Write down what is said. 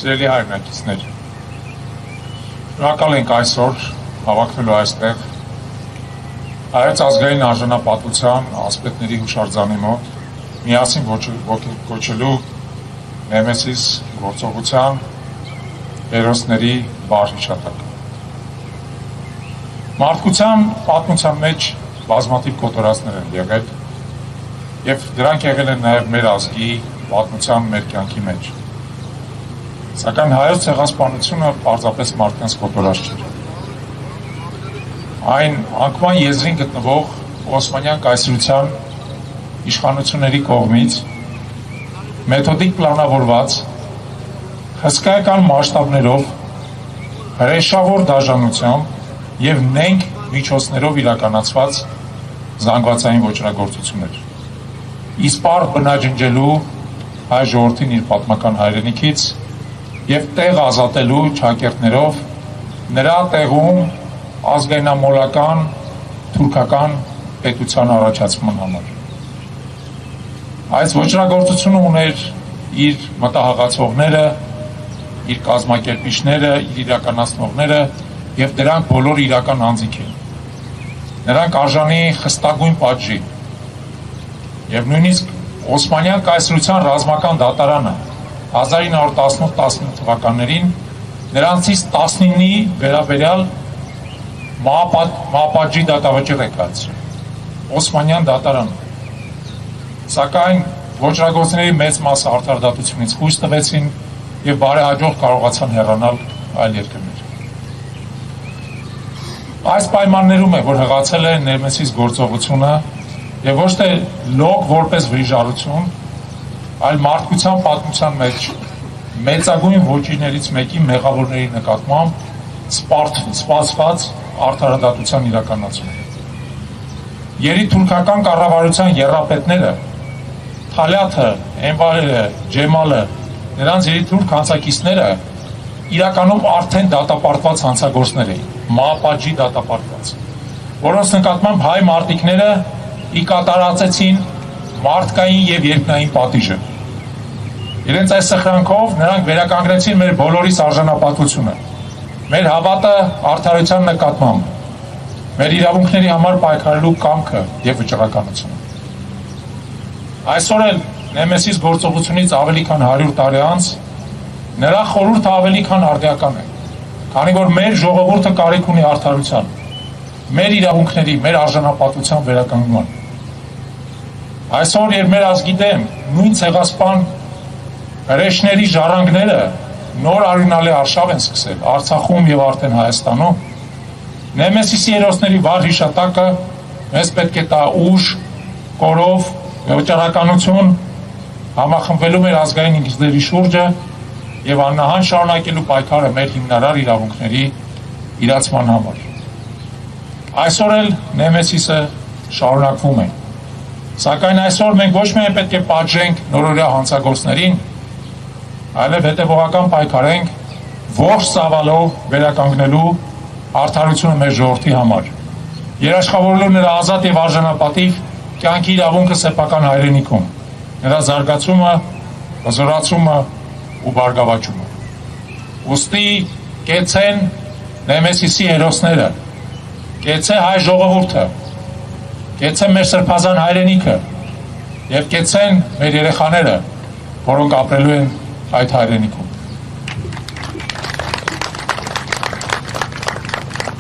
Սիրելի հայրենակիցներ, շնորհակալ ենք այսօր հավաքվելու այստեղ Հայոց ազգային արժանապատվության ասպետների հուշարձանի մոտ միասին կոչելու Նեմեսիս գործողության հերոսների վառ հիշատակը։ Մարդկության պատմության մեջ բազմաթիվ կոտորածներ են եղել եւ դրանք եղել են նաեւ մեր ազգի պատմության մեր կյանքի մեջ։ Սակայն հայոց ցեղասպանությունը պարզապես մարդկանց կոտորած չէր։ Այն անկման եզրին գտնվող Օսմանյան կայսրության իշխանությունների կողմից մեթոդիկ պլանավորված հսկայական մասշտաբներով հրեշավոր դաշնությամբ եւ նենգ միջոցներով իրականացված զանգվածային ոճրագործություններ։ Իսպառ բնաջնջելու հայ ժողովրդին իր պատմական հայրենիքից եւ տեղ ազատելու ճակերտներով նրա տեղում ազգայնամոլական թուրքական պետության առաջացման համար։ Այս ոճրագործությունը ուներ իր մտահղացողները, իր կազմակերպիչները, իր իրականացնողները եւ դրանք բոլոր իրական անձիկ են։ Նրանք արժանի խստագույն պատժի եւ նույնիսկ Օսմանյան կայսրության ռազմական դատարանը 1918-19 թվականներին նրանցից 19-ի վերաբերյալ մահապատժի դատավճիռ է կայացրել։ Օսմանյան դատարանը։ Սակայն ոճրագործների մեծ մասը արդարադատությունից խույս տվեցին եւ բարեհաջող կարողացան հեռանալ այլ երկրներ։ Այս պայմաններում է, որ հղացել է Նեմեսիս գործողությունը եւ ոչ թե լոկ որպես վրիժառություն, այլ մարդկության պատմության մեջ մեծագույն ոճիներից մեկի մեղավորների նկատմամբ սպասված արդարադատության իրականացումը։ Երիտուրքական կառավարության եռապետները Թալյաթը, Էնվարերը, Ջեմալը, նրանց երիտուրք հանցակիցները իրականում արդեն դատապարտված հանցագործներ էին, մահապատժի դատապարտված, որոնց նկատմամբ հայ մարտիկները ի կատարածեցին մարդկային եւ երկնային պատիժը։ Իրենց այս սխրանքով նրանք վերականգնեցին մեր բոլորիս արժանապատվությունը, մեր հավատը արդարության նկատմամբ, մեր իրավունքների համար պայքարելու կամքը եւ վճռականությունը։ Այսօր էլ Նեմեսիս գործողությունից ավելի քան 100 տարի անց նրա խորհուրդը ավելի քան արդիական է, քանի որ մեր ժողովուրդը կարիք ունի արդարության, մեր իրավունքների, մեր արժանապատվության վերականգնման։ Այսօր, երբ մեր ազգի դեմ նույն ցեղասպան հրեշների ժառանգները նոր արյունալի արշավ են սկսել Արցախում եւ արդեն Հայաստանում, Նեմեսիսի հերոսների վառ հիշատակը մեզ պետք է տա ուժ, կորով, վճռականություն համախմբվելու մեր ազգային ինքնիզների շուրջը եւ աննահան շարունակելու պայքարը մեր հիմնարար իրավունքների իրացման համար։ Այսօր էլ Նեմեսիսը շարունակվում է։ Սակայն այսօր մենք ոչ միայն պետք է պատժենք նորօրյա հանցագործներին, այլև հետևողական պայքարենք ողջ ծավալով վերականգնելու արդարությունը մեր ժողովրդի համար, երաշխավորելու նրա ազատ եւ արժանապատիվ կյանքի իրավունքը սեփական հայրենիքում, նրա զարգացումը, հզորացումը ու բարգավաճումը։ Ուստի կեցեն Նեմեսիսի հերոսները, կեցե հայ ժողովուրդը, կեցե մեր սրբազան հայրենիքը եւ կեցեն մեր երեխաները, որոնք ապրելու են այդ հայրենիքում։